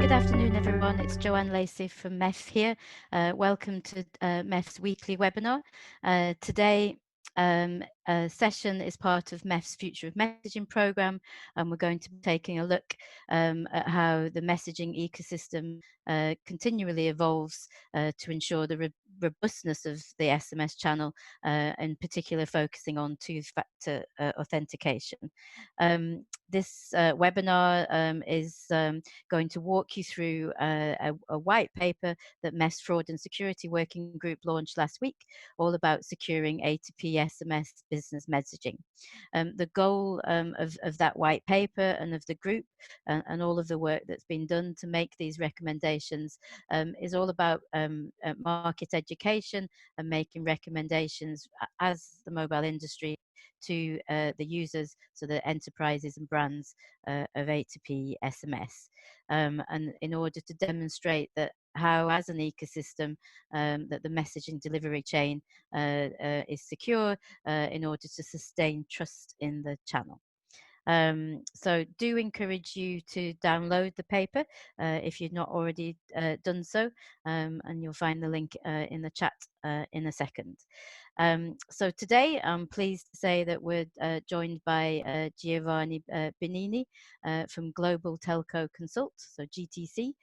Good afternoon, everyone. It's Joanne Lacey from MEF here. Welcome to MEF's weekly webinar. Today, session is part of MEF's Future of Messaging program, and we're going to be taking a look at how the messaging ecosystem continually evolves to ensure the robustness of the SMS channel, in particular focusing on two-factor authentication. This webinar is going to walk you through a white paper that MEF's Fraud and Security Working Group launched last week, all about securing A2P SMS business messaging. The goal of that white paper and of the group and all of the work that's been done to make these recommendations is all about market education and making recommendations as the mobile industry to the users, so the enterprises and brands of A2P SMS. And in order to demonstrate that how, as an ecosystem, that the messaging delivery chain is secure in order to sustain trust in the channel. So do encourage you to download the paper if you've not already done so, and you'll find the link in the chat in a second. So today I'm pleased to say that we're joined by Giovanni Benini from Global Telco Consult, so GTC,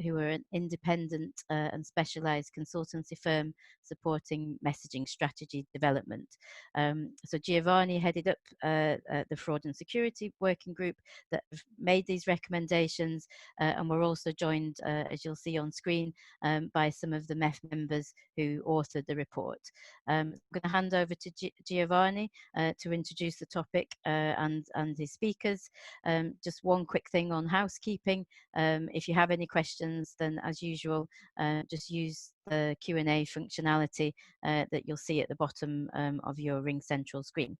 who are an independent and specialized consultancy firm supporting messaging strategy development. So Giovanni headed up the Fraud and Security Working Group that have made these recommendations, and we're also joined, as you'll see on screen, by some of the MEF members who authored the report. I'm going to hand over to Giovanni to introduce the topic and his speakers. Just one quick thing on housekeeping. If you have any questions, then as usual, just use the Q&A functionality that you'll see at the bottom of your Ring Central screen.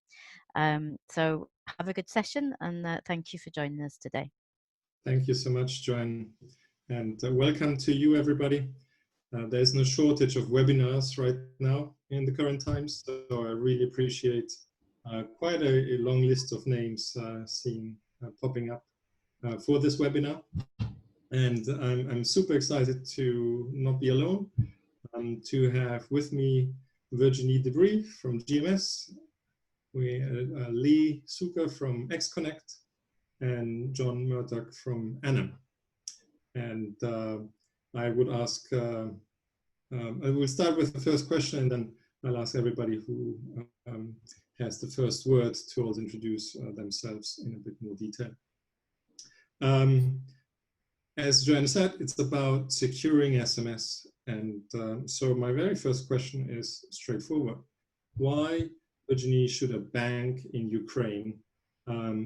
So have a good session, and thank you for joining us today. Thank you so much, Joanne, and welcome to you, everybody. There's no shortage of webinars right now in the current times, so I really appreciate quite a long list of names popping up for this webinar. And I'm super excited to not be alone, to have with me Virginie from GMS, Lee Suker from Xconnect, and John Murtagh from Anam. And I would ask, I will start with the first question, and then I'll ask everybody who has the first word to also introduce themselves in a bit more detail. As Joanne said, it's about securing SMS. And so my very first question is straightforward. Why, Virginie, should a bank in Ukraine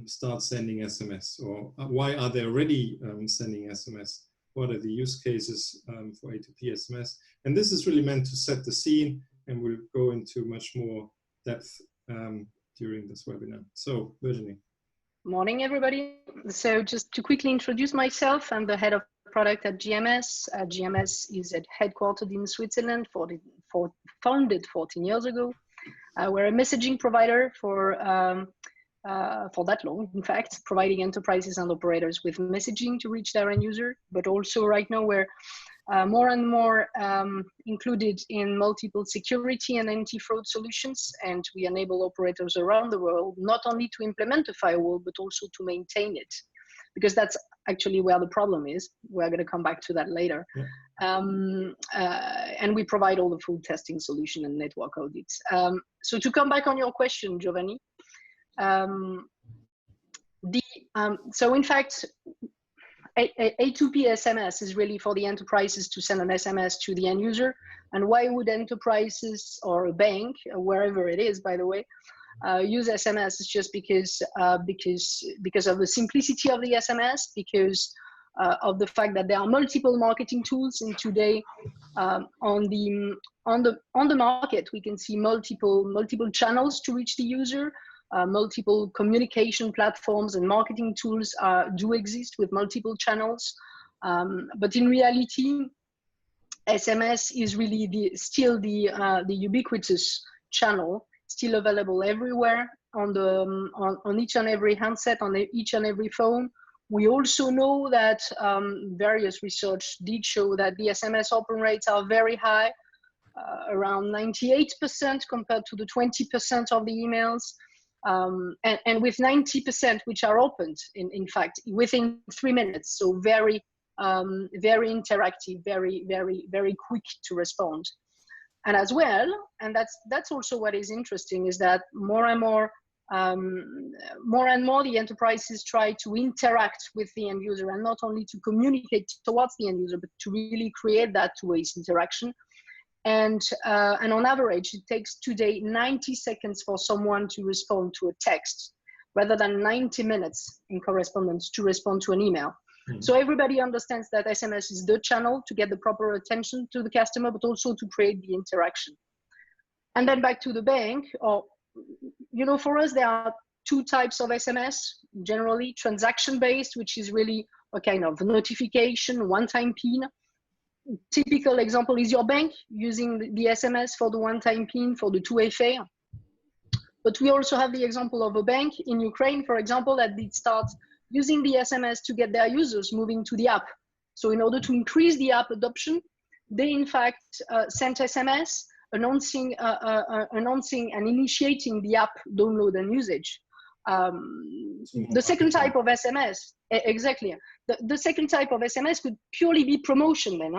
start sending SMS? Or why are they already sending SMS? What are the use cases for A2P SMS? And this is really meant to set the scene, and we'll go into much more depth during this webinar. So, Virginie. Morning, everybody. So just to quickly introduce myself, I'm the head of product at GMS. GMS is headquartered in Switzerland, founded 14 years ago. We're a messaging provider for that long, in fact, providing enterprises and operators with messaging to reach their end user, but also right now we're more and more included in multiple security and anti-fraud solutions, and we enable operators around the world not only to implement a firewall, but also to maintain it, because that's actually where the problem is. We're going to come back to that later. Yeah. And we provide all the full testing solution and network audits. So to come back on your question, Giovanni, so in fact, A2P SMS is really for the enterprises to send an SMS to the end user. And why would enterprises or a bank, wherever it is, by the way, use SMS? Is just because of the simplicity of the SMS, because of the fact that there are multiple marketing tools, and today on the market we can see multiple channels to reach the user. Multiple communication platforms and marketing tools do exist with multiple channels, but in reality, SMS is really still the ubiquitous channel, still available everywhere on each and every handset, on each and every phone, We also know that various research did show that the SMS open rates are very high, around 98% compared to the 20% of the emails. And with 90% which are opened, in fact, within 3 minutes. So very, very interactive, very, very, very quick to respond. And as well, and that's also what is interesting, is that more and more the enterprises try to interact with the end user, and not only to communicate towards the end user, but to really create that two-way interaction. And on average, it takes today 90 seconds for someone to respond to a text, rather than 90 minutes in correspondence to respond to an email. Mm-hmm. So everybody understands that SMS is the channel to get the proper attention to the customer, but also to create the interaction. And then back to the bank, or, you know, for us, there are two types of SMS, generally transaction-based, which is really a kind of notification, one-time PIN. Typical example is your bank using the SMS for the one-time PIN for the 2FA. But we also have the example of a bank in Ukraine, for example, that did start using the SMS to get their users moving to the app. So in order to increase the app adoption, they in fact sent SMS announcing and initiating the app download and usage. The second type of SMS, exactly. The second type of SMS could purely be promotion then,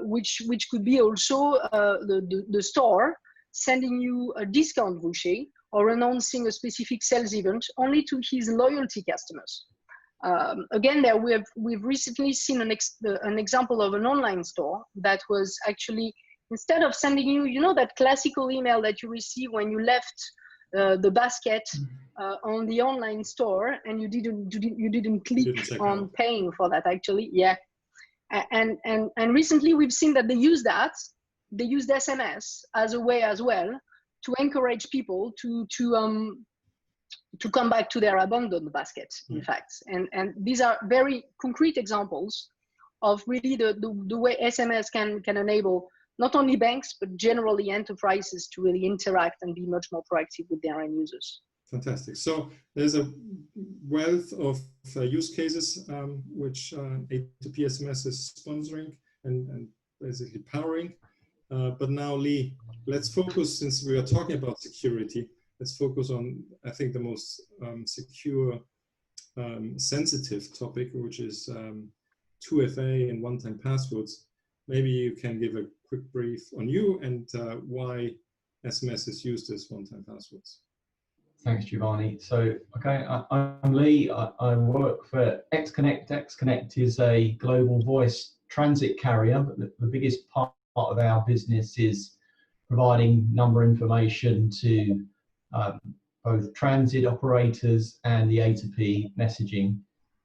which could be also the store sending you a discount voucher or announcing a specific sales event only to his loyalty customers. Again, there we've recently seen an example of an online store that was actually, instead of sending you, you know, that classical email that you receive when you left the basket on the online store and you didn't click on paying for that, actually. Yeah. And recently we've seen that they used SMS as a way as well to encourage people to come back to their abandoned basket, in fact. And these are very concrete examples of really the way SMS can enable not only banks, but generally enterprises to really interact and be much more proactive with their end users. Fantastic. So there's a wealth of use cases which A2P SMS is sponsoring and basically powering. But now, Lee, let's focus, since we are talking about security, let's focus on, I think, the most secure, sensitive topic, which is 2FA and one-time passwords. Maybe you can give a quick brief on you and why SMS is used as one-time passwords. Thanks, Giovanni. So, okay, I'm Lee. I work for Xconnect. Xconnect is a global voice transit carrier, but the biggest part of our business is providing number information to both transit operators and the A2P messaging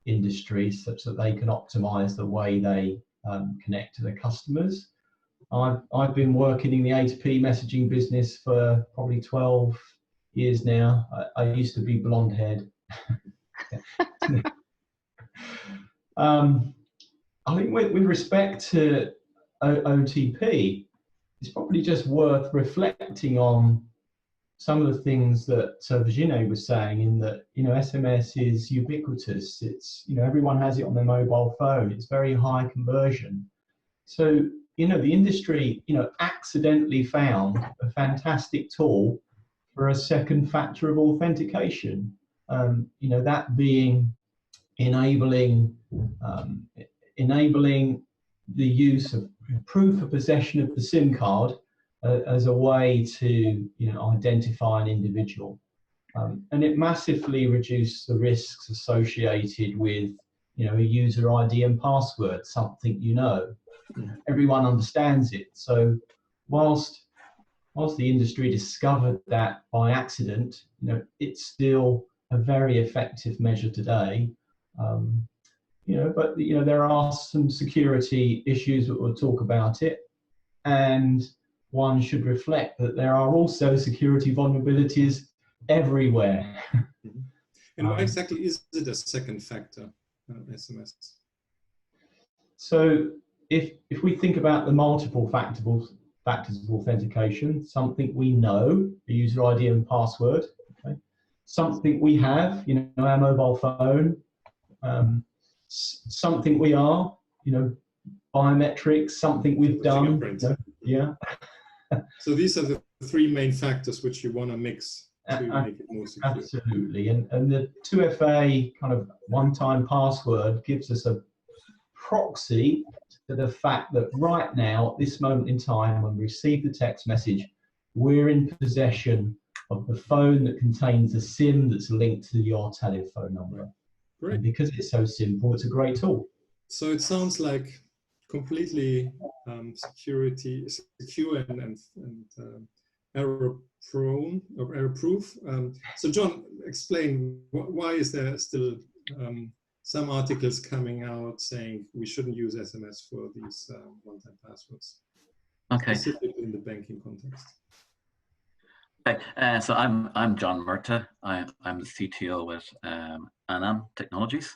industry, such that they can optimize the way they connect to their customers. I've been working in the A2P messaging business for probably 12 years now. I used to be blonde haired. I think with respect to OTP, it's probably just worth reflecting on some of the things that Virginie was saying, in that, you know, SMS is ubiquitous. It's, you know, everyone has it on their mobile phone. It's very high conversion. So, you know, the industry, you know, accidentally found a fantastic tool for a second factor of authentication. You know, that being enabling the use of proof of possession of the SIM card as a way to, you know, identify an individual. And it massively reduced the risks associated with, you know, a user ID and password, something, you know, everyone understands it. So whilst the industry discovered that by accident, you know, it's still a very effective measure today. You know, but, you know, there are some security issues that we'll talk about it, and one should reflect that there are also security vulnerabilities everywhere. And why exactly is it a second factor, SMS? So if we think about the multiple factors of authentication, something we know, the user ID and password, okay? Something we have, you know, our mobile phone, something we are, biometrics, something we've done. Yeah. So these are the three main factors which you want to mix to make it more secure. Absolutely. And the 2FA kind of one-time password gives us a proxy to the fact that right now, at this moment in time, when we receive the text message, we're in possession of the phone that contains a SIM that's linked to your telephone number. Great. And because it's so simple, it's a great tool. So it sounds like completely secure and error-prone or error-proof. So John, explain why is there still some articles coming out saying we shouldn't use SMS for these one-time passwords, specifically in the banking context. Okay, so I'm John Murtagh. I'm the CTO with Anam Technologies.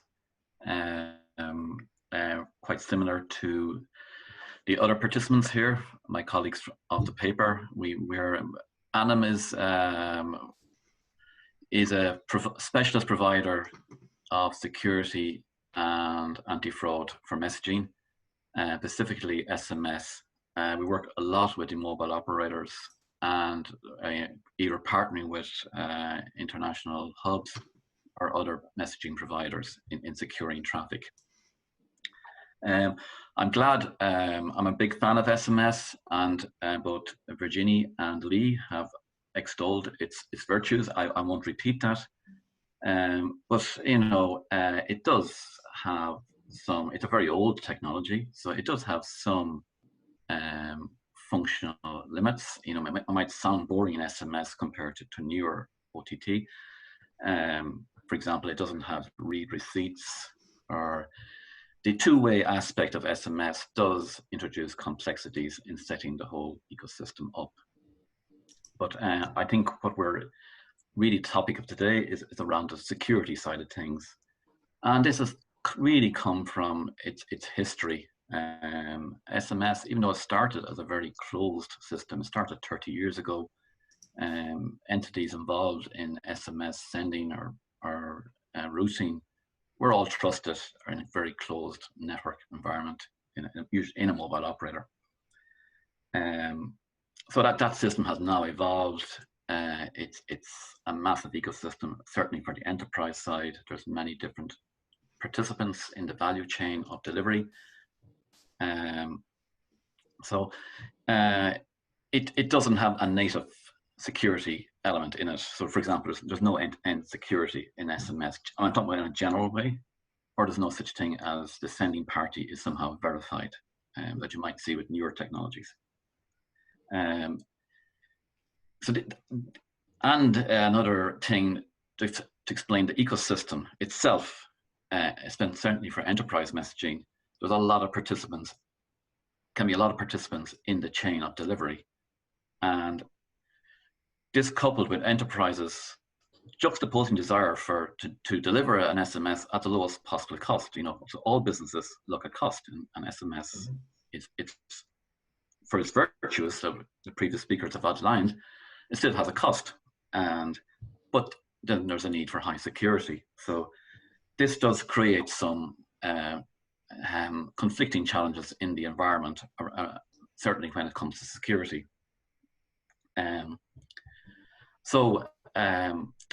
Quite similar to the other participants here, my colleagues of the paper. Anam is a specialist provider of security and anti-fraud for messaging, specifically SMS. We work a lot with the mobile operators and either partnering with international hubs or other messaging providers in securing traffic. I'm glad, I'm a big fan of SMS, and both Virginie and Lee have extolled its virtues. I won't repeat that. But it does have some, it's a very old technology, so it does have some functional limits. It might sound boring in SMS compared to newer OTT. For example, it doesn't have read receipts, or the two-way aspect of SMS does introduce complexities in setting the whole ecosystem up. But I think what we're really topic of today is around the security side of things. And this has really come from its history. SMS, even though it started as a very closed system, it started 30 years ago. Entities involved in SMS sending or routing were all trusted in a very closed network environment in a mobile operator. So that system has now evolved. It's a massive ecosystem, certainly for the enterprise side. There's many different participants in the value chain of delivery. It doesn't have a native security element in it. So for example, there's no end-to-end security in SMS. I'm talking about in a general way, or there's no such thing as the sending party is somehow verified, that you might see with newer technologies. Another thing to explain the ecosystem itself, certainly for enterprise messaging, there's a lot of participants, can be a lot of participants in the chain of delivery. And this coupled with enterprises juxtaposing desire to deliver an SMS at the lowest possible cost. So all businesses look at cost, and SMS it's for its virtues, so the previous speakers have outlined, it still has a cost, but then there's a need for high security. So this does create some conflicting challenges in the environment, certainly when it comes to security. The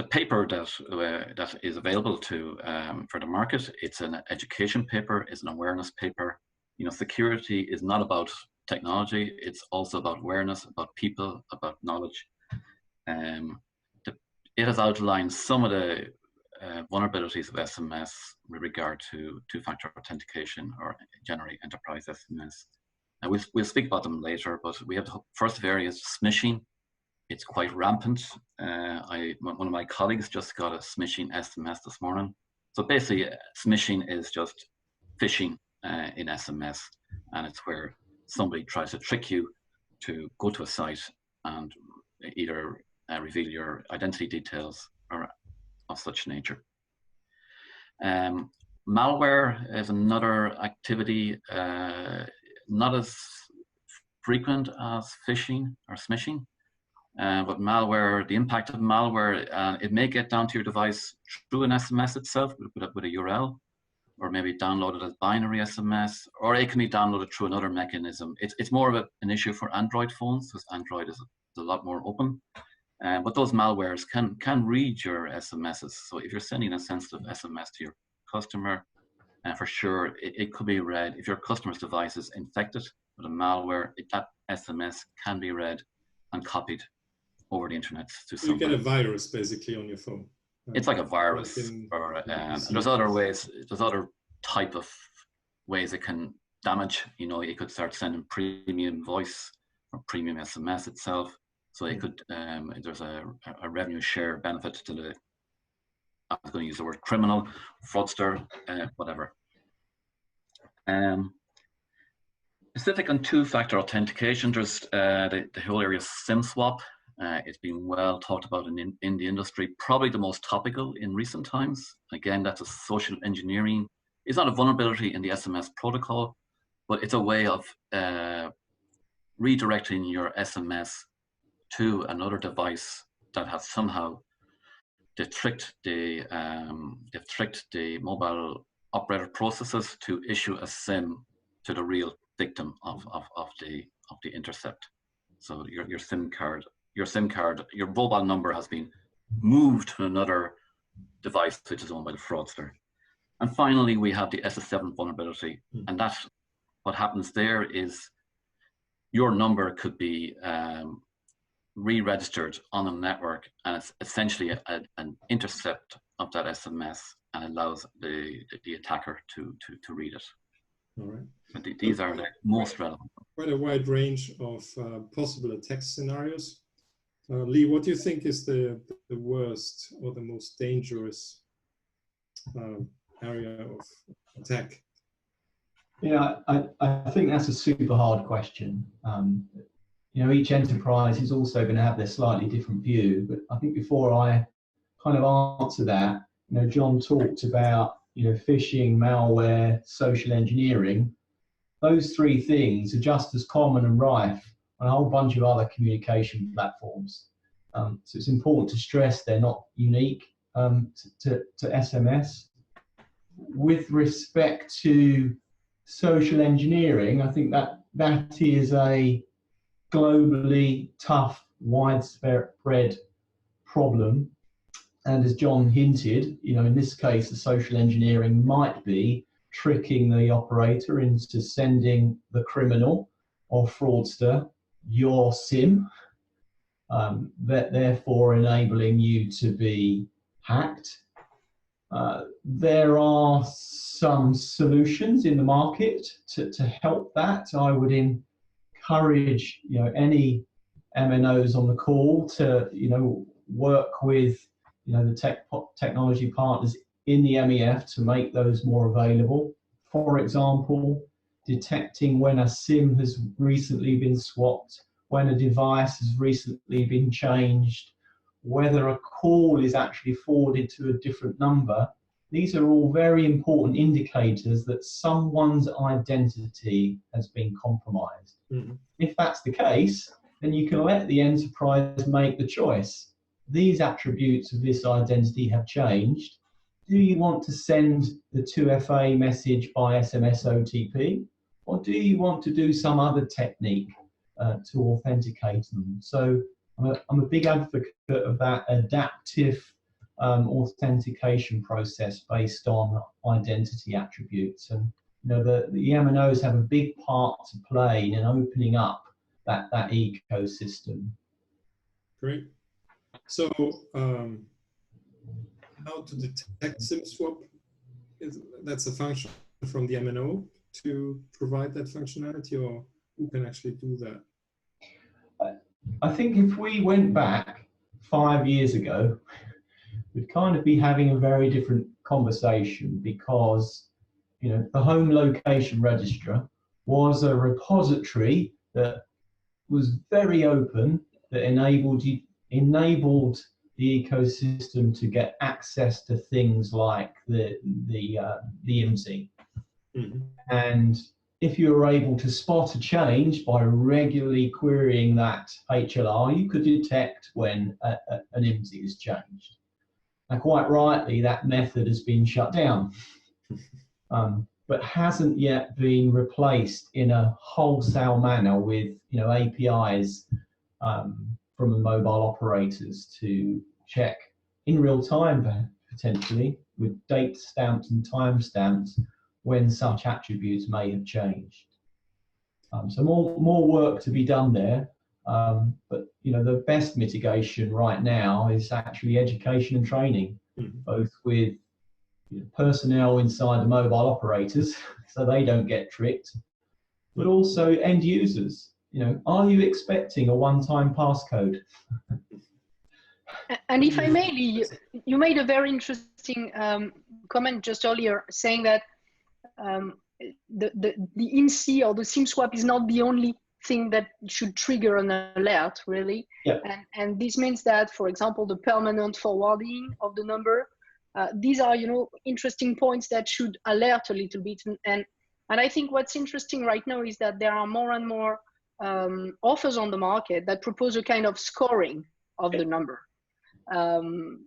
paper that is available for the market, it's an education paper, it's an awareness paper. Security is not about technology, it's also about awareness, about people, about knowledge. It has outlined some of the vulnerabilities of SMS with regard to two-factor authentication or generally enterprise SMS. And we'll speak about them later, but we have the first area is smishing. It's quite rampant. One of my colleagues just got a smishing SMS this morning. So basically, smishing is just phishing in SMS, and it's where somebody tries to trick you to go to a site and either reveal your identity details or of such nature. Malware is another activity, not as frequent as phishing or smishing. But malware, the impact of malware, it may get down to your device through an SMS itself with a URL, or maybe downloaded as binary SMS, or it can be downloaded through another mechanism. It's more of an issue for Android phones, because Android is a lot more open. But those malwares can read your SMSs. So if you're sending a sensitive SMS to your customer, for sure, it could be read. If your customer's device is infected with a malware, that SMS can be read and copied over the internet to someone. You get a virus basically on your phone. It's like a virus, or there's other ways. There's other type of ways it can damage. You know, it could start sending premium voice or premium SMS itself. So it could. There's a revenue share benefit to the. I'm going to use the word criminal, fraudster, whatever. Specific on two-factor authentication, there's the whole area of SIM swap. It's been well talked about in the industry, probably the most topical in recent times. Again, that's a social engineering. It's not a vulnerability in the SMS protocol, but it's a way of redirecting your SMS to another device that has somehow they've tricked the mobile operator processes to issue a SIM to the real victim of the intercept. So your SIM card, your mobile number has been moved to another device which is owned by the fraudster. And finally, we have the SS7 vulnerability, and that's what happens there is your number could be re-registered on a network, and it's essentially an intercept of that SMS and allows the attacker to read it. All right. But these are the most relevant. Quite a wide range of possible attack scenarios. Lee, what do you think is the worst or the most dangerous area of attack? Yeah, I think that's a super hard question. You know, each enterprise is also going to have their slightly different view, but I think before I kind of answer that, you know, John talked about, you know, phishing, malware, social engineering. Those three things are just as common and rife on a whole bunch of other communication platforms. So it's important to stress they're not unique to SMS. With respect to social engineering, I think that is a globally tough, widespread problem. And as John hinted, you know, in this case, the social engineering might be tricking the operator into sending the criminal or fraudster your SIM, therefore enabling you to be hacked. There are some solutions in the market to help that. I would encourage, you know, any MNOs on the call to, you know, work with, you know, the technology partners in the MEF to make those more available. For example, detecting when a SIM has recently been swapped, when a device has recently been changed, whether a call is actually forwarded to a different number. These are all very important indicators that someone's identity has been compromised. Mm-hmm. If that's the case, then you can let the enterprise make the choice. These attributes of this identity have changed. Do you want to send the 2FA message by SMS OTP, or do you want to do some other technique to authenticate them? So I'm a big advocate of that adaptive authentication process based on identity attributes. And you know, the MNOs have a big part to play in opening up that ecosystem. Great. So how to detect SIM swap? That's a function from the MNO to provide that functionality, or who can actually do that? I think if we went back 5 years ago, we'd kind of be having a very different conversation, because, you know, the home location registrar was a repository that was very open, that enabled the ecosystem to get access to things like the IMSI. Mm-hmm. And if you were able to spot a change by regularly querying that HLR, you could detect when an IMSI has changed. Now, quite rightly, that method has been shut down. but hasn't yet been replaced in a wholesale manner with APIs from the mobile operators to check in real time, potentially with date stamps and time stamps when such attributes may have changed. So more work to be done there. But the best mitigation right now is actually education and training, both with personnel inside the mobile operators, so they don't get tricked, but also end users. Are you expecting a one-time passcode? And if I may, Lee, you made a very interesting comment just earlier, saying that the INSI or the SIM swap is not the only thing that should trigger an alert, really. Yeah. And this means that, for example, the permanent forwarding of the number, these are interesting points that should alert a little bit. And I think what's interesting right now is that there are more and more offers on the market that propose a kind of scoring of the number. And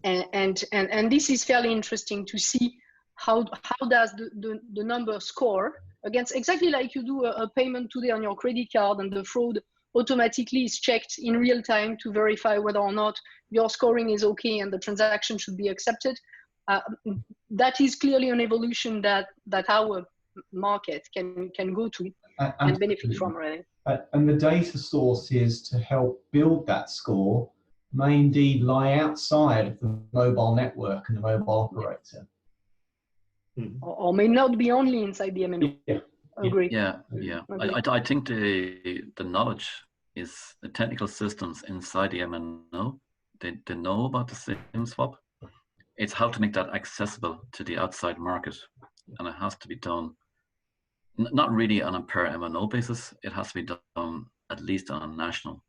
this is fairly interesting to see how does the number score against, exactly like you do a payment today on your credit card, and the fraud automatically is checked in real time to verify whether or not your scoring is okay and the transaction should be accepted. That is clearly an evolution that our market can go to and benefit from, really. And the data sources to help build that score may indeed lie outside of the mobile network and the mobile operator. Or may not be only inside the MNO. Yeah. Agree. Yeah. Agree. I think the knowledge is the technical systems inside the MNO. They know about the SIM swap. It's how to make that accessible to the outside market, and it has to be done not really on a per MNO basis. It has to be done at least on a national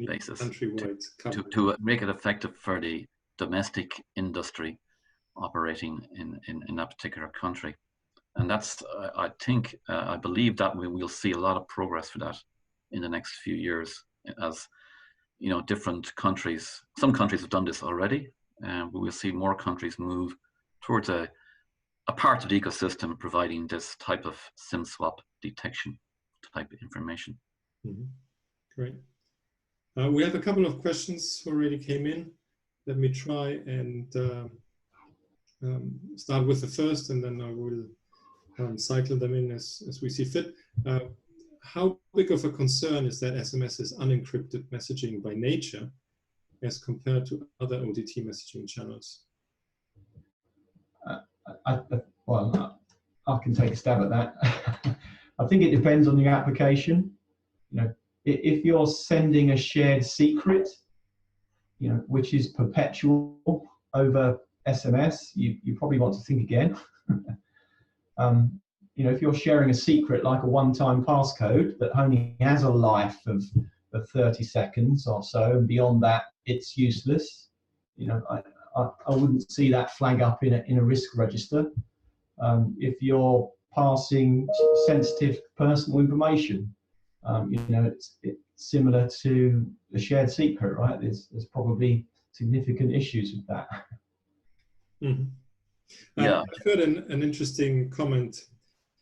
basis to make it effective for the domestic industry operating in that particular country. And that's, I believe that we will see a lot of progress for that in the next few years, as different countries, some countries have done this already, and we will see more countries move towards a part of the ecosystem providing this type of SIM swap detection type of information. Great. We have a couple of questions already came in. Let me try and start with the first, and then I will cycle them in as we see fit. How big of a concern is that SMS is unencrypted messaging by nature as compared to other OTT messaging channels? I can take a stab at that. I think it depends on the application. If you're sending a shared secret, which is perpetual over SMS, you probably want to think again. If you're sharing a secret like a one-time passcode that only has a life of 30 seconds or so, and beyond that it's useless, I wouldn't see that flag up in a risk register. If you're passing sensitive personal information, it's similar to a shared secret, right? There's probably significant issues with that. I've heard an interesting comment.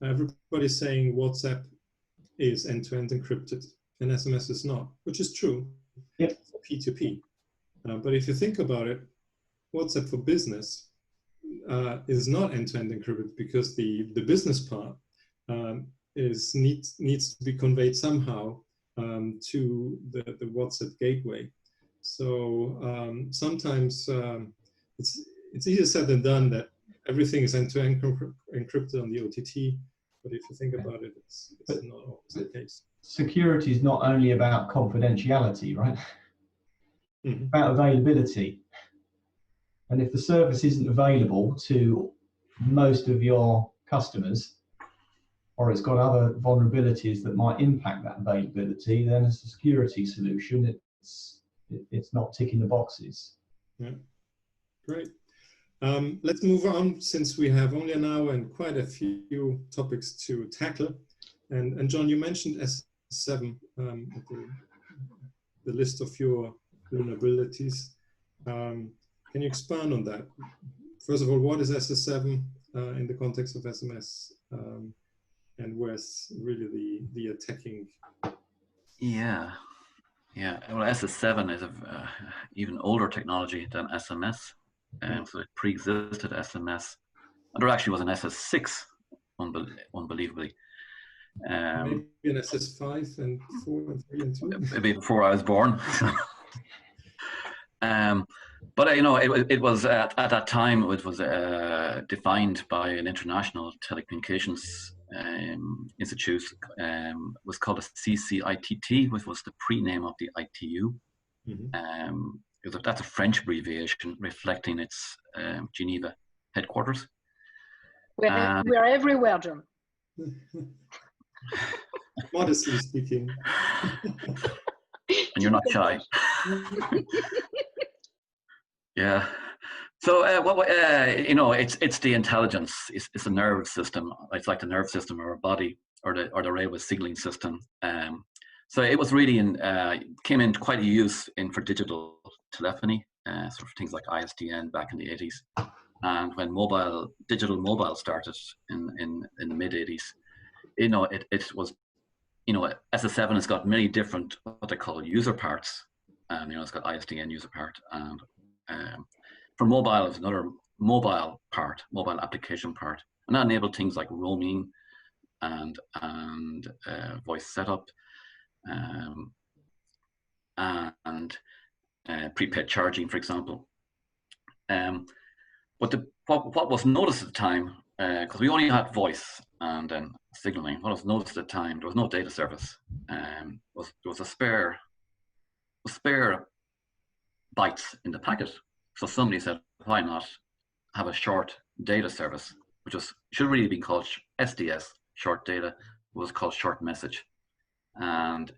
Everybody's saying WhatsApp is end-to-end encrypted and SMS is not, which is true for P2P. But if you think about it, WhatsApp for business is not end-to-end encrypted because the business part needs to be conveyed somehow to the WhatsApp gateway. So sometimes it's easier said than done that everything is end-to-end encrypted on the OTT, but if you think about it, it's not always the case. Security is not only about confidentiality, right? It's about availability. And if the service isn't available to most of your customers, or it's got other vulnerabilities that might impact that availability, then as a security solution, it's not ticking the boxes. Yeah, great. Let's move on, since we have only an hour and quite a few topics to tackle. And John, you mentioned S7, the list of your vulnerabilities. Can you expand on that? First of all, what is SS7? in the context of SMS, and where's really the attacking? Yeah. Well, SS7 is a even older technology than SMS, so it pre-existed SMS. And there actually was an SS6, unbelievably. Maybe an SS5 and 4 and 3 and 2. Maybe before I was born. But you know, it was at that time it was defined by an international telecommunications institute. Was called a CCITT, which was the pre-name of the ITU. That's a French abbreviation reflecting its Geneva headquarters. We are everywhere, John. Modestly speaking. And you're not shy. Yeah. So you know, it's the intelligence. It's a nerve system. It's like the nerve system of our body, or the railway signaling system. So it was really came in quite a use for digital telephony, sort of things like ISDN back in the 80s. And when digital mobile started in the mid 80s, you know, it was, you know, SS7 has got many different what they call user parts, and you know, it's got ISDN user part, and for mobile is another mobile application part, and that enabled things like roaming and voice setup, and prepaid charging, for example. But what was noticed at the time, because we only had voice and then signaling, what was noticed at the time, there was no data service. There was a spare bytes in the packet. So somebody said, why not have a short data service, which should really be called SDS, short data. It was called short message. And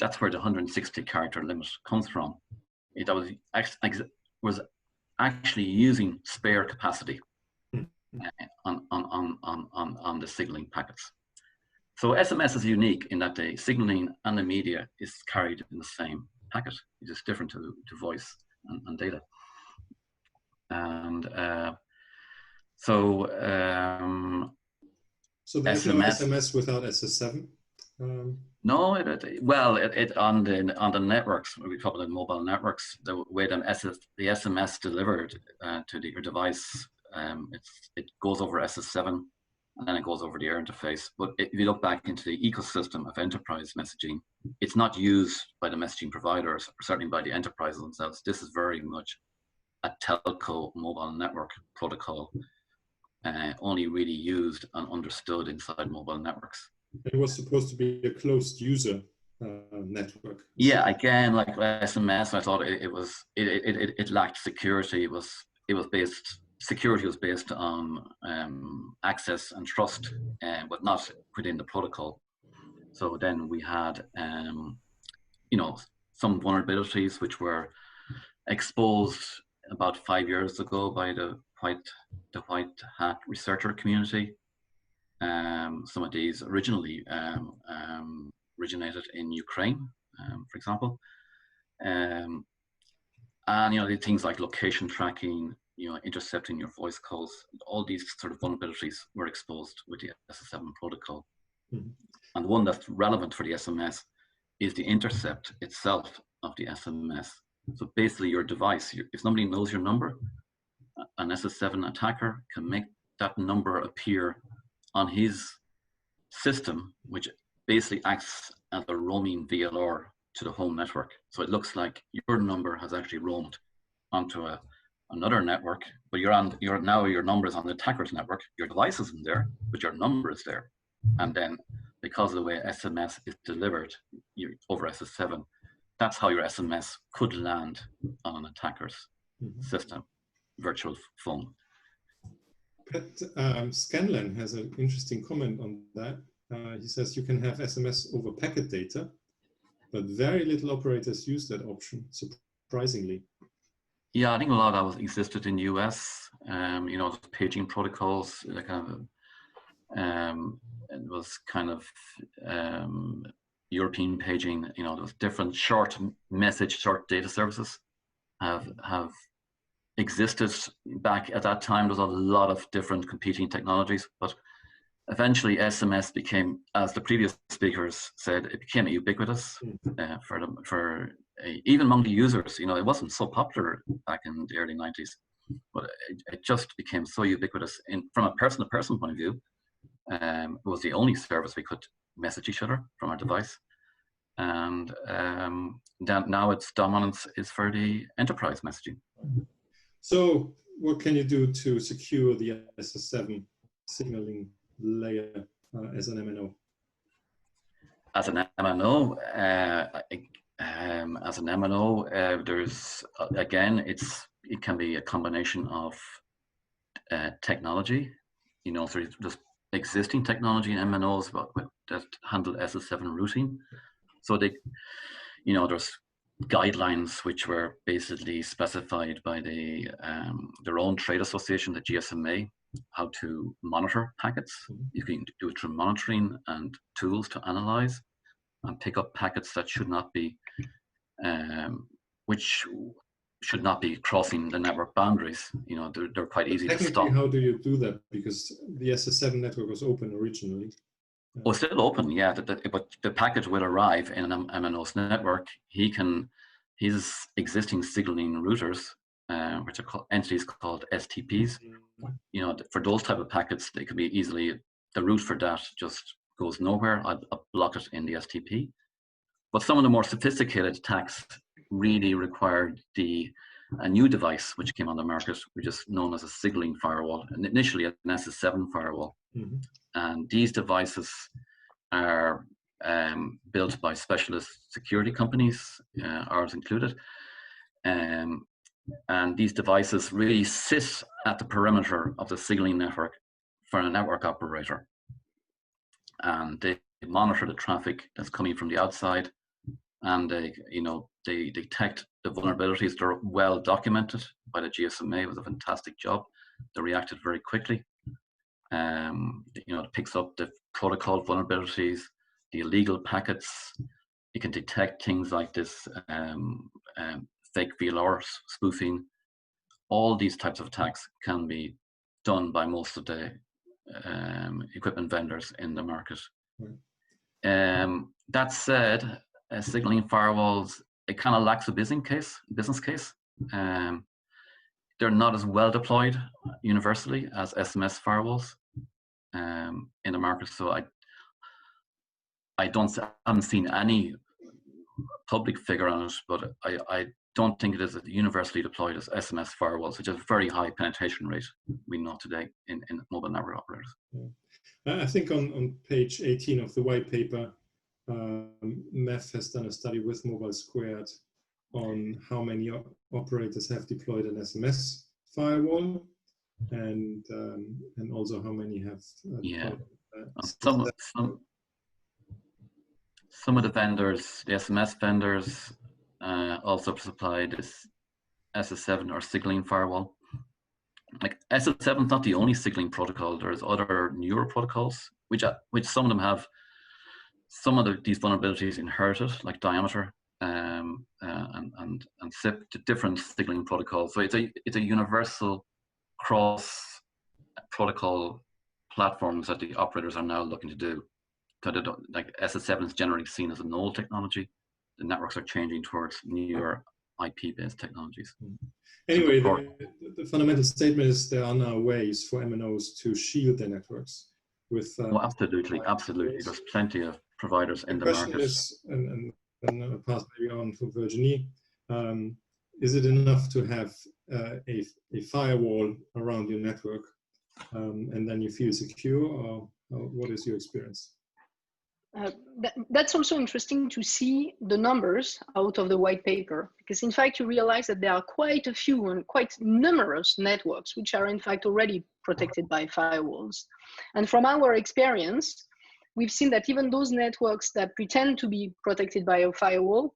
that's where the 160 character limit comes from. It was actually using spare capacity on the signaling packets. So SMS is unique in that the signaling and the media is carried in the same packet. It is different to voice and data. And so there's no SMS without SS7? No, on the networks, we call it mobile networks, the way the SMS delivered to your device, it goes over SS7, and then it goes over the air interface. But if you look back into the ecosystem of enterprise messaging, it's not used by the messaging providers, or certainly by the enterprises themselves. This is very much a telco mobile network protocol, only really used and understood inside mobile networks. It was supposed to be a closed user network. Yeah, again, like SMS, I thought it lacked security. Security was based on access and trust, but not within the protocol. So then we had, you know, some vulnerabilities which were exposed about 5 years ago by the white hat researcher community. Some of these originally originated in Ukraine, for example. And you know, things like location tracking, you know, intercepting your voice calls, all these sort of vulnerabilities were exposed with the SS7 protocol. Mm-hmm. And the one that's relevant for the SMS is the intercept itself of the SMS. So basically your device, if somebody knows your number, an SS7 attacker can make that number appear on his system, which basically acts as a roaming VLR to the home network. So it looks like your number has actually roamed onto another network, but now your number is on the attacker's network. Your device isn't there, but your number is there. And then because of the way SMS is delivered over SS7, that's how your SMS could land on an attacker's system, virtual phone. But Scanlan has an interesting comment on that. He says you can have SMS over packet data, but very little operators use that option, surprisingly. Yeah, I think a lot of that existed in US. You know, paging protocols, it was kind of European paging. You know, those different short data services have existed back at that time. There's a lot of different competing technologies, but eventually SMS became, as the previous speakers said, it became ubiquitous even among the users. You know, it wasn't so popular back in the early 90s, but it just became so ubiquitous. From a person-to-person point of view, it was the only service we could message each other from our device. And now its dominance is for the enterprise messaging. So what can you do to secure the SS7 signaling layer as an MNO? As an MNO, there's again, it can be a combination of technology. You know, so there's existing technology in MNOs that handle SS7 routing. So they, you know, there's guidelines which were basically specified by their own trade association, the GSMA, how to monitor packets. You can do it through monitoring and tools to analyze and pick up packets that should not be, which should not be crossing the network boundaries. You know, they're quite easy to stop. How do you do that? Because the SS7 network was open originally. Oh, it's still open, yeah. But the packet will arrive in an MNO's network. His existing signaling routers, which are entities called STPs. You know, for those type of packets, they could be easily, the route for that just goes nowhere. I'll block it in the STP. But some of the more sophisticated attacks really required a new device which came on the market, which is known as a signaling firewall, and initially an SS7 firewall. And these devices are built by specialist security companies, ours included. And these devices really sit at the perimeter of the signaling network for a network operator. And they monitor the traffic that's coming from the outside, and they detect the vulnerabilities. They're well documented by the GSMA. It was a fantastic job. They reacted very quickly. It picks up the protocol vulnerabilities, the illegal packets. It can detect things like this fake VLR spoofing. All these types of attacks can be done by most of the equipment vendors in the market. That said, signaling firewalls, it kind of lacks a business case. They're not as well deployed universally as SMS firewalls in the market. So I haven't seen any public figure on it, but I don't think it is universally deployed as SMS firewalls, which is a very high penetration rate we know today in mobile network operators. I think on page 18 of the white paper, MEF has done a study with Mobile Squared on how many operators have deployed an SMS firewall, and also how many have some of the vendors, the SMS vendors, also supply this SS7 or signaling firewall. Like SS7 is not the only signaling protocol. There's other newer protocols which some of them have some of these vulnerabilities inherited, like diameter and SIP, to different signaling protocols. So it's a universal cross protocol platforms that the operators are now looking to do. So like SS7 is generally seen as an old technology. The networks are changing towards newer IP-based technologies. Anyway, the fundamental statement is there are now ways for MNOs to shield their networks with. Absolutely. There's plenty of providers in the market. The question is, and I'll pass maybe on to Virginie, is it enough to have a firewall around your network and then you feel secure, or what is your experience? That's also interesting to see the numbers out of the white paper, because in fact you realize that there are quite a few and quite numerous networks which are in fact already protected by firewalls. And from our experience, we've seen that even those networks that pretend to be protected by a firewall,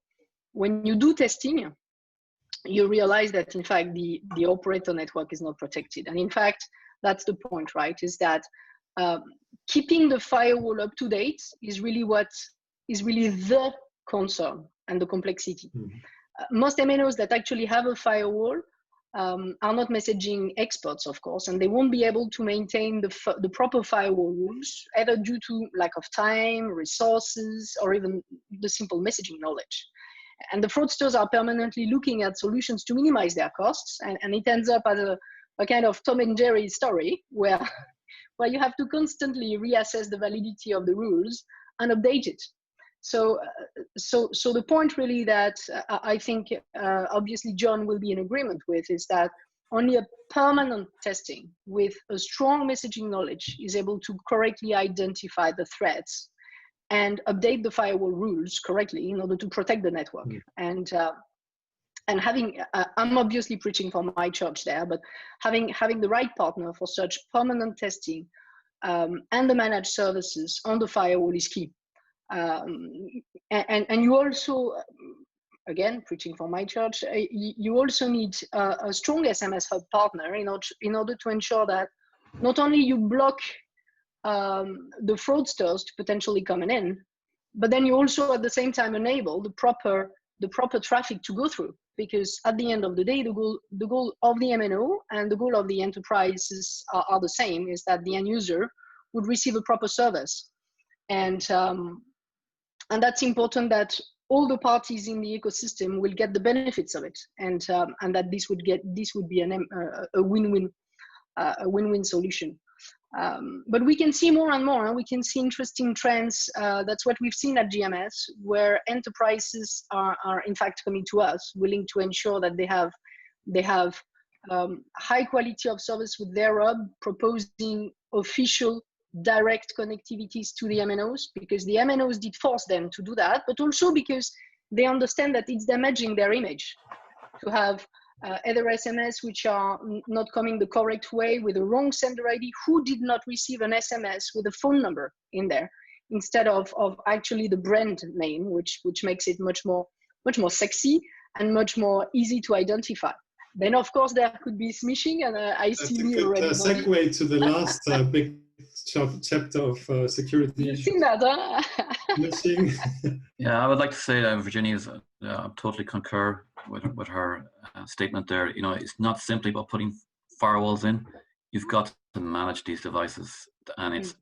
when you do testing, you realize that in fact the operator network is not protected. And in fact, that's the point, right? Is that keeping the firewall up to date is really the concern and the complexity. Most MNOs that actually have a firewall are not messaging experts, of course, and they won't be able to maintain the proper firewall rules, either due to lack of time, resources, or even the simple messaging knowledge. And the fraudsters are permanently looking at solutions to minimize their costs, and it ends up as a kind of Tom and Jerry story where you have to constantly reassess the validity of the rules and update it. So the point really that I think obviously John will be in agreement with is that only a permanent testing with a strong messaging knowledge is able to correctly identify the threats and update the firewall rules correctly in order to protect the network. And having, I'm obviously preaching for my church there, but having the right partner for such permanent testing and the managed services on the firewall is key. And you also, again, preaching for my church, you also need a strong SMS hub partner in order to ensure that not only you block the fraudsters to potentially coming in, but then you also at the same time enable the proper traffic to go through. Because at the end of the day, the goal of the MNO and the goal of the enterprises are the same, is that the end user would receive a proper service. And that's important, that all the parties in the ecosystem will get the benefits of it, and that this would be a win-win solution. But we can see more and more, and we can see interesting trends. That's what we've seen at GMS, where enterprises are in fact coming to us, willing to ensure that they have high quality of service with their hub, proposing official direct connectivities to the MNOs, because the MNOs did force them to do that, but also because they understand that it's damaging their image to have either SMS which are not coming the correct way with a wrong sender ID, who did not receive an SMS with a phone number in there, instead of actually the brand name, which makes it much more sexy and much more easy to identify. Then of course there could be smishing, and I see me already. That's a good segue to the last big chapter of security. You've seen that, huh? Yeah, I would like to say that Virginie is, I totally concur with her statement there. You know, it's not simply about putting firewalls in. You've got to manage these devices, and it's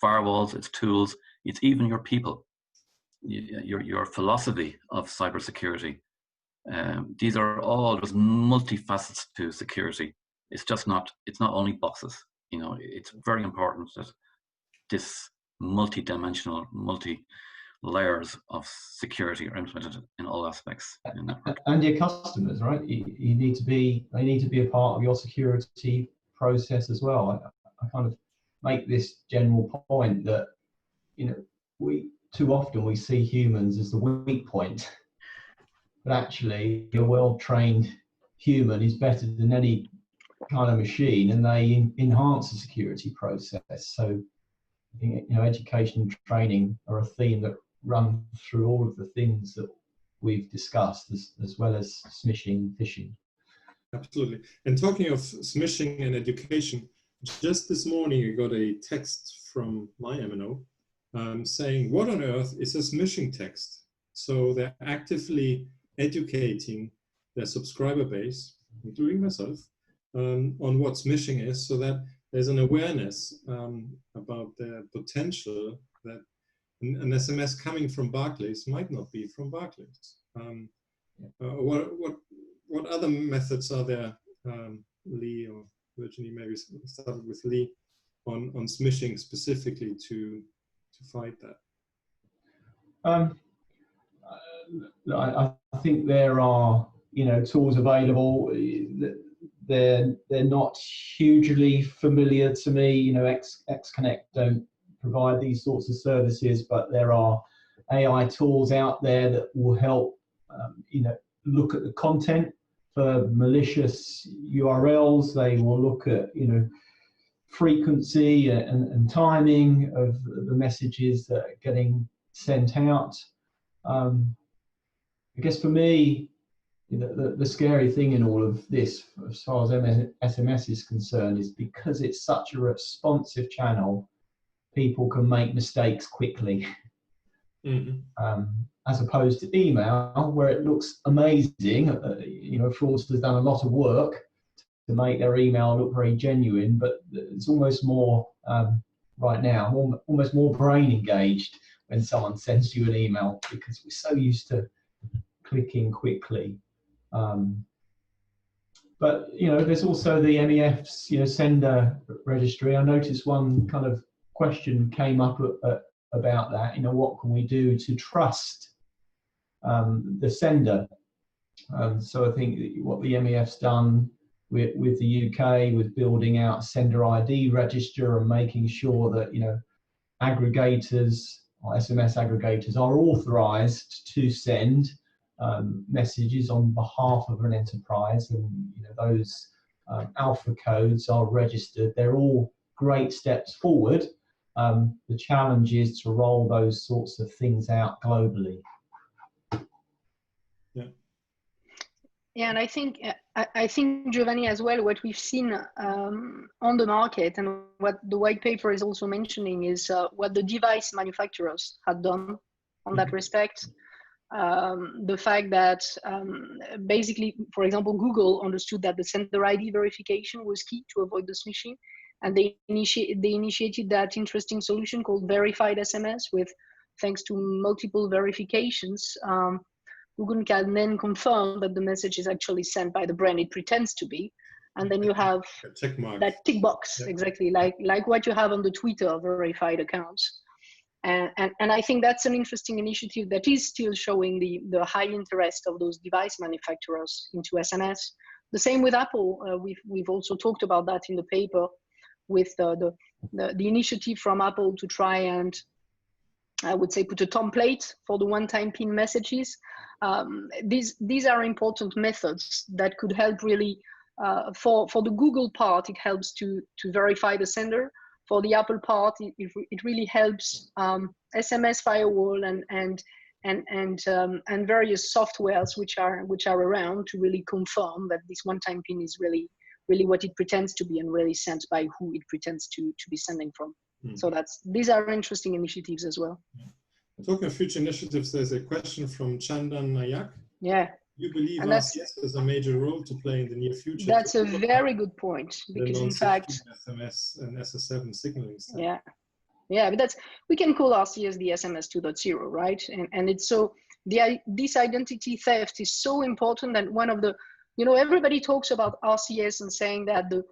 firewalls, it's tools, it's even your people, your philosophy of cybersecurity. These are all just multifacets to security. It's not only boxes. You know, it's very important that this multi-dimensional, multi-layers of security are implemented in all aspects. And your customers, right? They need to be a part of your security process as well. I kind of make this general point that, you know, we too often see humans as the weak point, but actually a well-trained human is better than any kind of machine, and they enhance the security process. So I think, you know, education and training are a theme that run through all of the things that we've discussed, as well as smishing, phishing. Absolutely. And talking of smishing and education, just this morning I got a text from my MNO saying, what on earth is a smishing text? So they're actively educating their subscriber base, including myself, on what smishing is, so that there's an awareness about the potential that an SMS coming from Barclays might not be from Barclays. What other methods are there, Lee or Virginie? Maybe started with Lee on smishing specifically to fight that. I think there are, you know, tools available. They're not hugely familiar to me. You know, Xconnect don't provide these sorts of services, but there are AI tools out there that will help, you know, look at the content for malicious URLs. They will look at, you know, frequency and timing of the messages that are getting sent out. I guess for me, the scary thing in all of this, as far as SMS is concerned, is because it's such a responsive channel, people can make mistakes quickly. as opposed to email, where it looks amazing. You know, fraudsters done a lot of work to make their email look very genuine, but it's almost more right now, almost more brain engaged when someone sends you an email, because we're so used to clicking quickly. But you know, there's also the MEF's, you know, sender registry. I noticed one kind of question came up about that. You know, what can we do to trust the sender? So I think what the MEF's done with the UK, with building out sender ID register and making sure that, you know, aggregators or SMS aggregators are authorized to send messages on behalf of an enterprise, and you know, those alpha codes are registered. They're all great steps forward. The challenge is to roll those sorts of things out globally. Yeah, and I think Giovanni as well, what we've seen on the market and what the white paper is also mentioning is what the device manufacturers had done on that respect. The fact that basically, for example, Google understood that the sender ID verification was key to avoid the smishing, and they initiated that interesting solution called verified SMS, with, thanks to multiple verifications, Google can then confirm that the message is actually sent by the brand it pretends to be, and then you have that tick box, exactly like what you have on the Twitter verified accounts. And I think that's an interesting initiative that is still showing the high interest of those device manufacturers into SMS. The same with Apple. We've also talked about that in the paper, with the initiative from Apple to try and, I would say, put a template for the one-time PIN messages. These are important methods that could help really, for the Google part, it helps to verify the sender. For the Apple part, it really helps SMS firewall and various softwares which are around to really confirm that this one-time PIN is really what it pretends to be and really sent by who it pretends to be sending from. So these are interesting initiatives as well. Talking of future initiatives, there's a question from Chandan Nayak. Yeah. You believe RCS has a major role to play in the near future? That's a very good point, because in fact, SMS and SS7 signaling stuff. Yeah, but we can call RCS the SMS 2.0, right? And it's so, this identity theft is so important, and one of the, you know, everybody talks about RCS and saying that the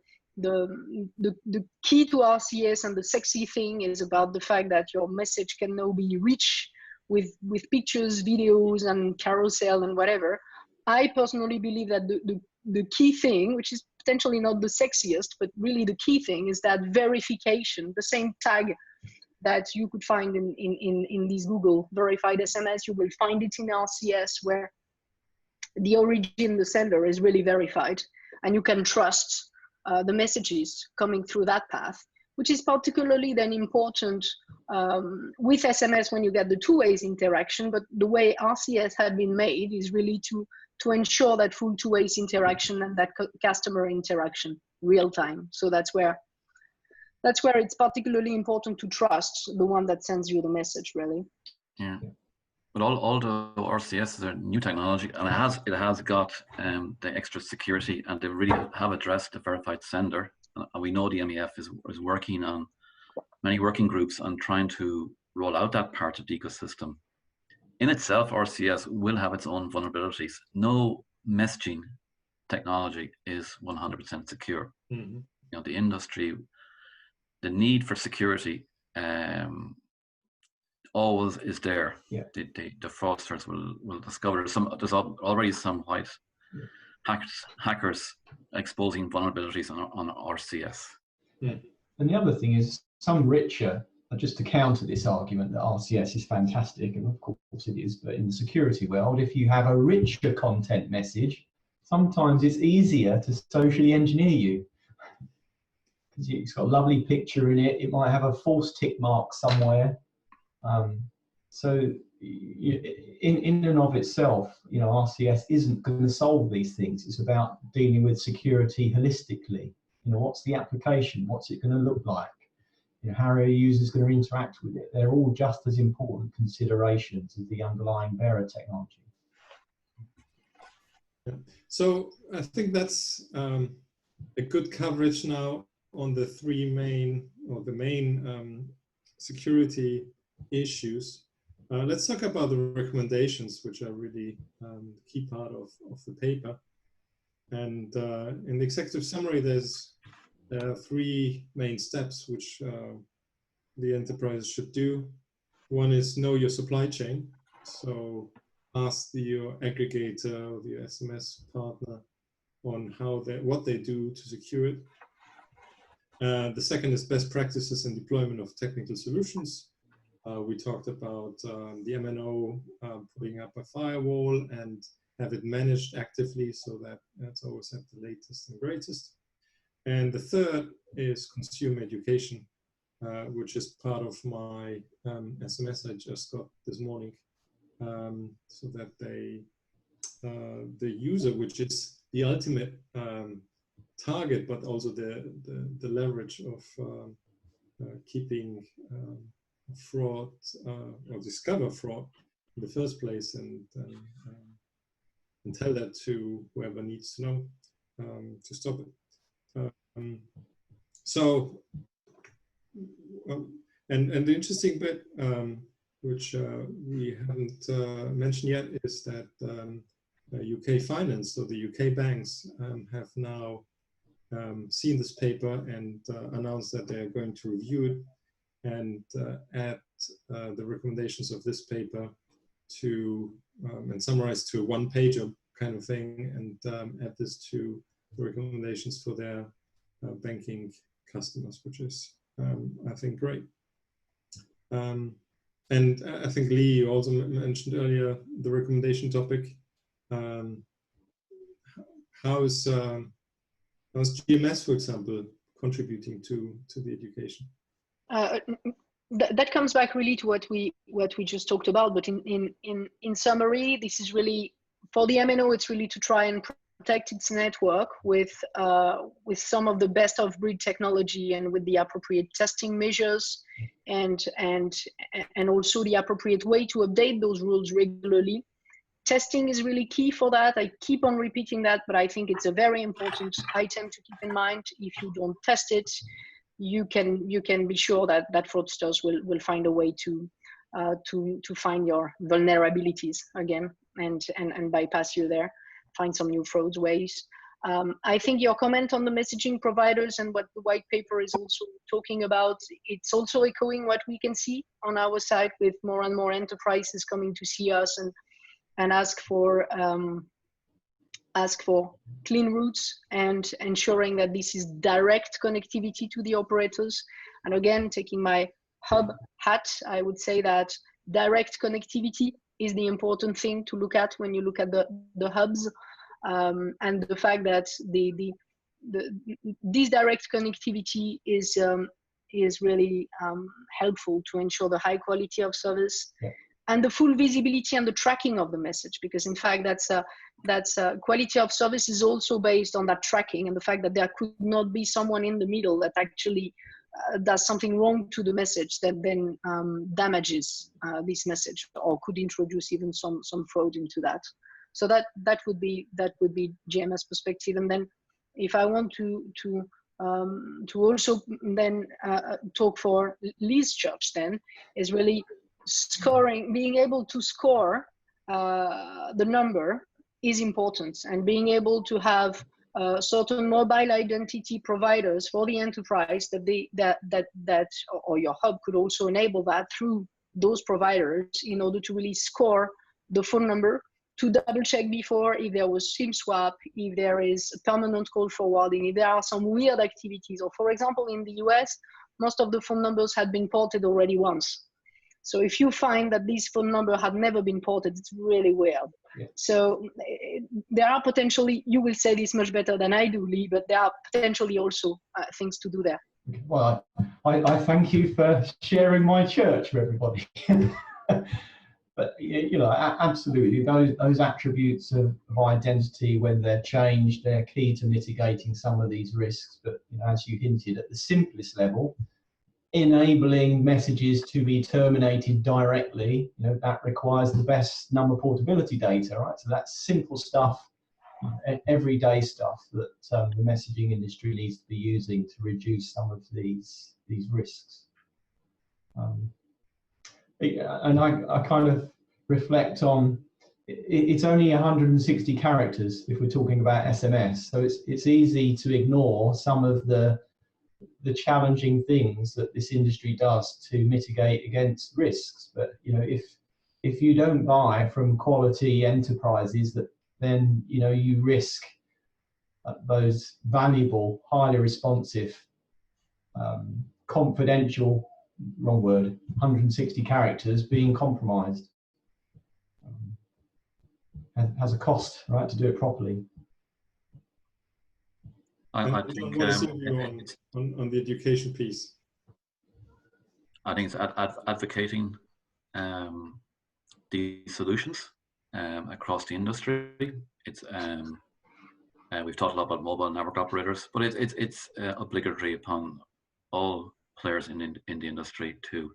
key to RCS and the sexy thing is about the fact that your message can now be rich with pictures, videos, and carousel and whatever. I personally believe that the key thing, which is potentially not the sexiest, but really the key thing, is that verification. The same tag that you could find in these Google verified SMS, you will find it in RCS, where the origin, the sender, is really verified, and you can trust the messages coming through that path, which is particularly then important with SMS when you get the two-way interaction. But the way RCS had been made is really to ensure that full two-way interaction and that customer interaction real time. So that's where it's particularly important to trust the one that sends you the message, really. Yeah. But although RCS is a new technology, and it has got the extra security, and they really have addressed the verified sender, and we know the MEF is working on many working groups on trying to roll out that part of the ecosystem. In itself, RCS will have its own vulnerabilities. No messaging technology is 100% secure. You know, the industry, the need for security always is there. Yeah. The fraudsters will discover there's already some white hackers exposing vulnerabilities on RCS. Yeah. And the other thing is, some richer, just to counter this argument that RCS is fantastic, and of course it is, but in the security world, if you have a richer content message, sometimes it's easier to socially engineer you. Because it's got a lovely picture in it, it might have a false tick mark somewhere. So in and of itself, you know, RCS isn't going to solve these things. It's about dealing with security holistically. You know, what's the application? What's it going to look like? how are users going to interact with it? They're all just as important considerations as the underlying bearer technology. Yeah. So I think that's a good coverage now on the three main, or the main security issues. Let's talk about the recommendations, which are really the key part of the paper. And in the executive summary, there's three main steps which the enterprise should do. One is know your supply chain. So ask your aggregator or your SMS partner on what they do to secure it. The second is best practices and deployment of technical solutions. We talked about the MNO putting up a firewall and have it managed actively so that it's always at the latest and greatest. And the third is consumer education, which is part of my SMS I just got this morning, so that the user, which is the ultimate target, but also the leverage of keeping fraud or discover fraud in the first place, and tell that to whoever needs to know to stop it. And the interesting bit, which we haven't mentioned yet, is that UK finance, so the UK banks, have now seen this paper and announced that they're going to review it and add the recommendations of this paper to and summarize to a one-pager kind of thing, and add this to the recommendations for their banking customers, which is I think great. And I think Lee, you also mentioned earlier the recommendation topic. How's GMS, for example, contributing to the education? That comes back really to what we just talked about. But in summary, this is really for the MNO. It's really to try and protect its network with some of the best of breed technology and with the appropriate testing measures, and also the appropriate way to update those rules regularly. Testing is really key for that. I keep on repeating that, but I think it's a very important item to keep in mind. If you don't test it, you can be sure that fraudsters will find a way to find your vulnerabilities again and bypass you there, find some new fraud ways. I think your comment on the messaging providers and what the white paper is also talking about, it's also echoing what we can see on our side, with more and more enterprises coming to see us and ask for clean routes and ensuring that this is direct connectivity to the operators. And again, taking my hub hat, I would say that direct connectivity is the important thing to look at when you look at the hubs, and the fact that this direct connectivity is really helpful to ensure the high quality of service. Yeah. And the full visibility and the tracking of the message, because in fact that's quality of service is also based on that tracking and the fact that there could not be someone in the middle that actually does something wrong to the message that then damages this message, or could introduce even some fraud into that. So that would be GMS perspective. And then if I want to also then talk for Lee's church, then is really scoring, being able to score the number is important, and being able to have certain mobile identity providers for the enterprise that or your hub could also enable that through those providers in order to really score the phone number, to double check before if there was SIM swap, if there is permanent call forwarding, if there are some weird activities, or for example in the US, most of the phone numbers had been ported already once. So if you find that this phone number had never been ported, it's really weird. Yeah. So there are potentially, you will say this much better than I do, Lee, but there are potentially also things to do there. Well, I thank you for sharing my church with everybody. But you know, absolutely, those attributes of identity, when they're changed, they're key to mitigating some of these risks. But you know, as you hinted, at the simplest level, enabling messages to be terminated directly, that requires the best number portability data, right? So that's simple stuff, everyday stuff that the messaging industry needs to be using to reduce some of these risks. And I kind of reflect on, it's only 160 characters if we're talking about SMS, so it's easy to ignore some of the challenging things that this industry does to mitigate against risks. But if you don't buy from quality enterprises, then you risk those valuable, highly responsive, confidential, wrong word, 160 characters being compromised. Has a cost, right, to do it properly. I think what is your view on the education piece? I think it's advocating these solutions across the industry. It's we've talked a lot about mobile network operators, but it's obligatory upon all players in the industry to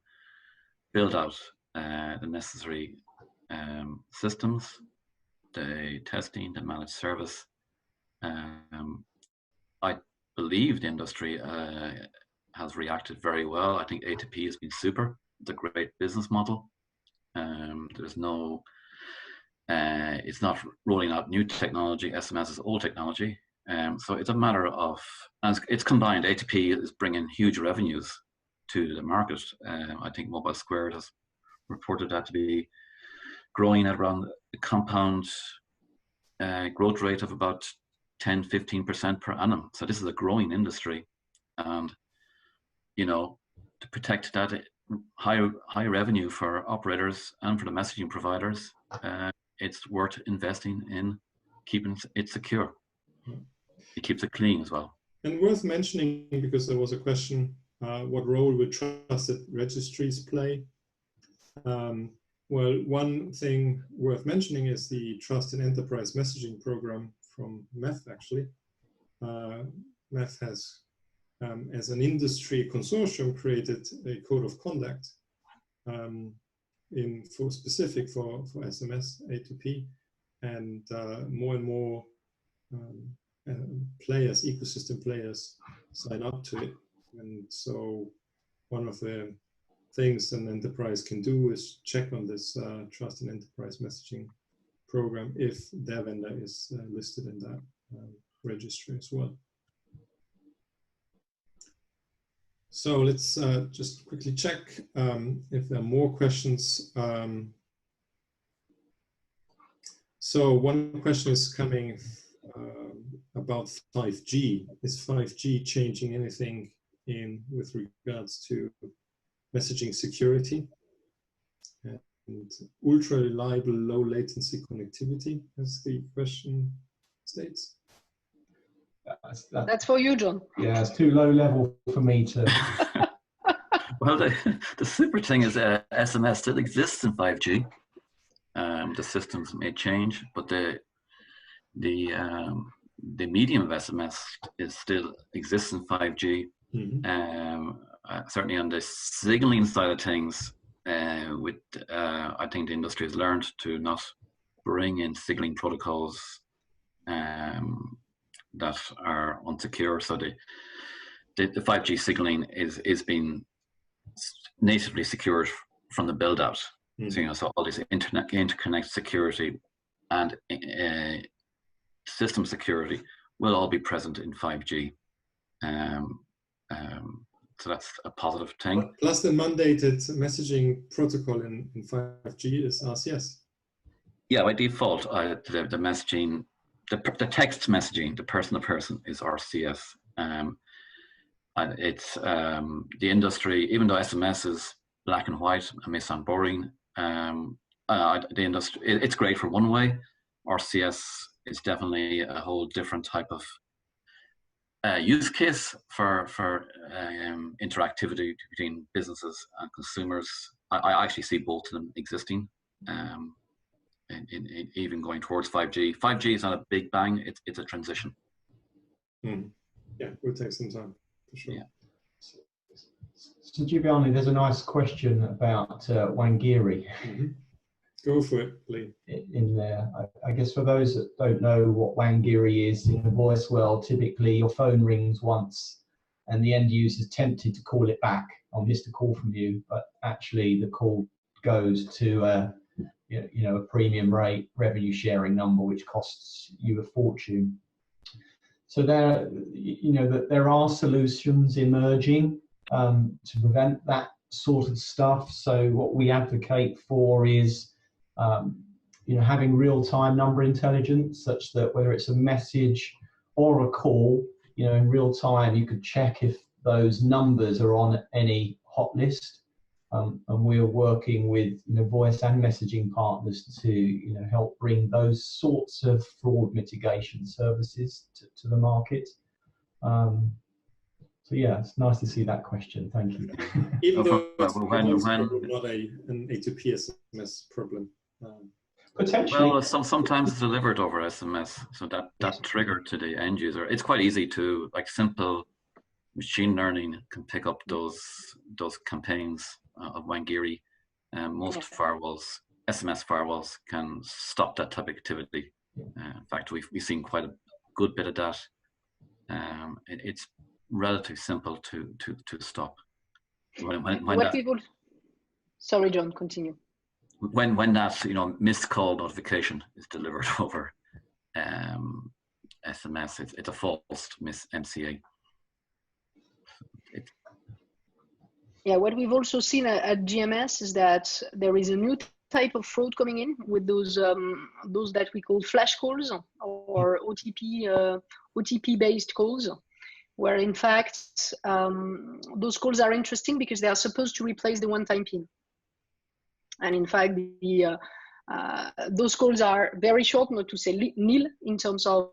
build out the necessary systems, the testing, the managed service. I believe the industry has reacted very well. I think A2P has been super. It's a great business model. There's no, it's not rolling out new technology. SMS is old technology. So it's a matter of, and it's combined. A2P is bringing huge revenues to the market. I think Mobile Squared has reported that to be growing at around a compound growth rate of about 10-15% per annum. So this is a growing industry, and to protect that high revenue for operators and for the messaging providers, it's worth investing in keeping it secure. It keeps it clean as well. And worth mentioning, because there was a question, what role would trusted registries play? Well, one thing worth mentioning is the Trust in Enterprise Messaging program from MEF, actually. MEF has, as an industry consortium, created a code of conduct specific for SMS A2P, and more players, ecosystem players, sign up to it. And so one of the things an enterprise can do is check on this Trust in Enterprise Messaging program if their vendor is listed in that registry as well. So let's just quickly check if there are more questions. So one question is coming about 5G. Is 5G changing anything with regards to messaging security and ultra reliable low latency connectivity, as the question states? That's for you, John. Yeah, it's too low level for me to. Well, the super thing is SMS still exists in 5G. The systems may change, but the medium of SMS still exists in 5G. Mm-hmm. Certainly on the signaling side of things, I think the industry has learned to not bring in signaling protocols that are unsecure. So the 5G signaling is being natively secured from the build out. Mm-hmm. So, so all this interconnect security and system security will all be present in 5G. So that's a positive thing. Plus the mandated messaging protocol in 5G is RCS. Yeah, by default, the messaging, the text messaging, the person to person is RCS. And it's the industry, even though SMS is black and white and may sound boring, the industry, it's great for one way. RCS is definitely a whole different type of use case for interactivity between businesses and consumers. I actually see both of them existing, in even going towards 5G. 5G is not a big bang; it's a transition. Yeah, it will take some time for sure. Yeah. So Giovanni, there's a nice question about Wangiri. Mm-hmm. Go for it, Lee. In there, I guess for those that don't know what Wangiri is, in the voice world, typically your phone rings once and the end user is tempted to call it back. I missed a call from you, but actually the call goes to a premium rate revenue sharing number, which costs you a fortune. So there are solutions emerging to prevent that sort of stuff. So what we advocate for is having real-time number intelligence, such that whether it's a message or a call, in real time you could check if those numbers are on any hot list. And we're working with voice and messaging partners to help bring those sorts of fraud mitigation services to the market. So yeah, it's nice to see that question. Thank you. Even though it's not an A2P SMS problem. Potentially. Well, sometimes it's delivered over SMS, so that trigger to the end user. It's quite easy to, like, simple machine learning can pick up those campaigns of Wangiri. Most firewalls, SMS firewalls, can stop that type of activity. In fact, we've seen quite a good bit of that. It's relatively simple to stop. Sorry, John, continue. When that missed call notification is delivered over SMS, it's a false miss MCA. Yeah, what we've also seen at GMS is that there is a new type of fraud coming in with those that we call flash calls or OTP based calls, where in fact those calls are interesting because they are supposed to replace the one-time PIN. And in fact, those calls are very short, not to say nil in terms of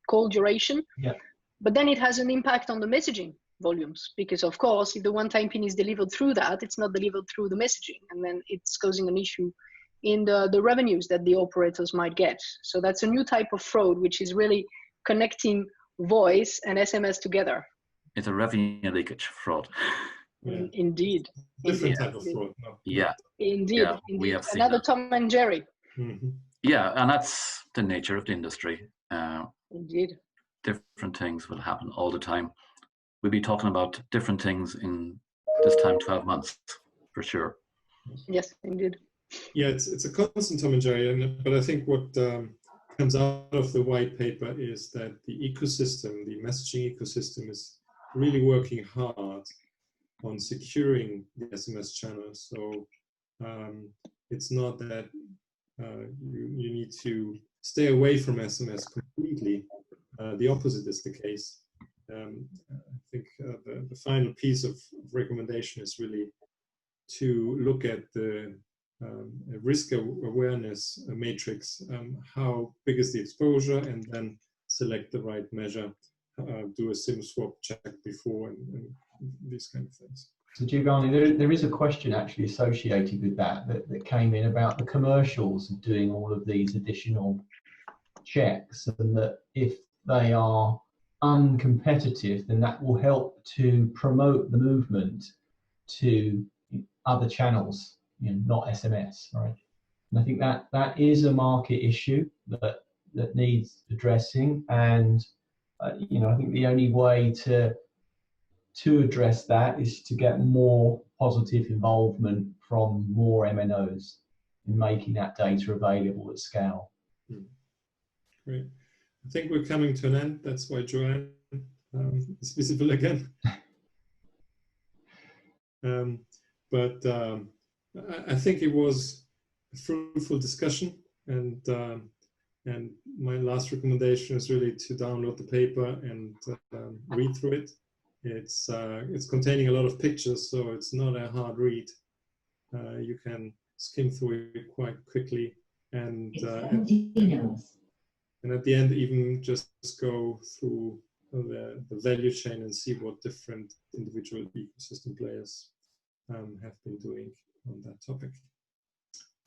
call duration. Yeah. But then it has an impact on the messaging volumes, because of course, if the one-time PIN is delivered through that, it's not delivered through the messaging, and then it's causing an issue in the revenues that the operators might get. So that's a new type of fraud, which is really connecting voice and SMS together. It's a revenue leakage fraud. Yeah. Indeed. Different type of fraud. No. Yeah. Indeed. Yeah, Indeed. we have seen Another that. Tom and Jerry. Mm-hmm. Yeah, and that's the nature of the industry. Indeed. Different things will happen all the time. We'll be talking about different things in this time 12 months, for sure. Yes, indeed. Yeah, it's a constant Tom and Jerry, but I think what comes out of the white paper is that the ecosystem, the messaging ecosystem, is really working hard on securing the SMS channel. So it's not that you need to stay away from SMS completely. The opposite is the case. I think the final piece of recommendation is really to look at the risk awareness matrix. How big is the exposure, and then select the right measure. Do a SIM swap check before, and these kind of things. So Giovanni, there is a question actually associated with that came in about the commercials of doing all of these additional checks, and that if they are uncompetitive, then that will help to promote the movement to other channels, not SMS, right? And I think that is a market issue that needs addressing, and I think the only way to address that is to get more positive involvement from more MNOs in making that data available at scale. Great. I think we're coming to an end. That's why Joanne is visible again. But I think it was a fruitful discussion, and my last recommendation is really to download the paper and read through it. It's containing a lot of pictures, so it's not a hard read. You can skim through it quite quickly, and at the end, even just go through the value chain and see what different individual ecosystem players have been doing on that topic.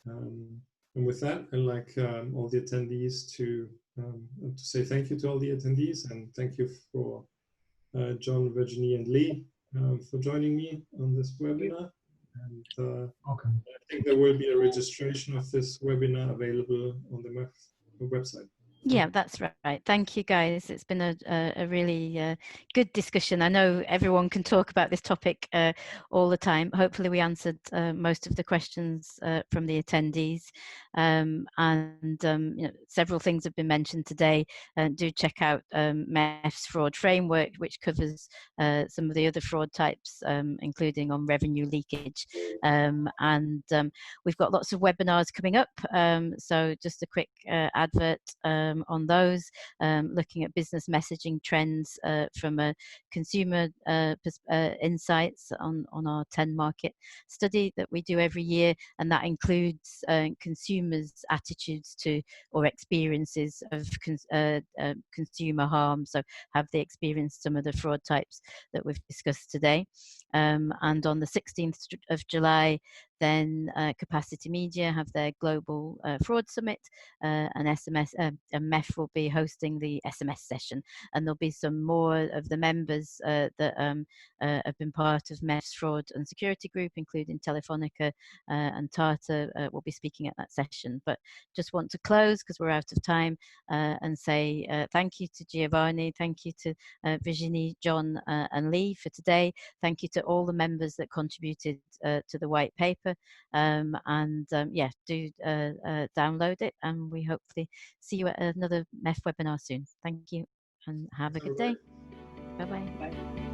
And with that, I'd like all the attendees to say thank you to all the attendees, and thank you for John, Virginie, and Lee for joining me on this webinar. And Okay. I think there will be a registration of this webinar available on the MEF website. Yeah, that's right. Thank you, guys. It's been a really good discussion. I know everyone can talk about this topic all the time. Hopefully we answered most of the questions from the attendees. And you know, several things have been mentioned today. Do check out MEF's fraud framework, which covers some of the other fraud types, including on revenue leakage. We've got lots of webinars coming up. So just a quick advert on those, looking at business messaging trends from a consumer insights on our 10 market study that we do every year, and that includes consumers' attitudes to or experiences of consumer harm. So have they experienced some of the fraud types that we've discussed today? And on the 16th of July, then Capacity Media have their Global Fraud Summit, and MEF will be hosting the SMS session, and there'll be some more of the members that have been part of MEF's Fraud and Security Group, including Telefonica and Tata, will be speaking at that session. But just want to close, because we're out of time, and say thank you to Giovanni, thank you to Virginie, John and Lee for today. Thank you to all the members that contributed to the white paper, yeah, do download it, and we hopefully see you at another MEF webinar soon. Thank you and have a good day. Bye-bye. Bye.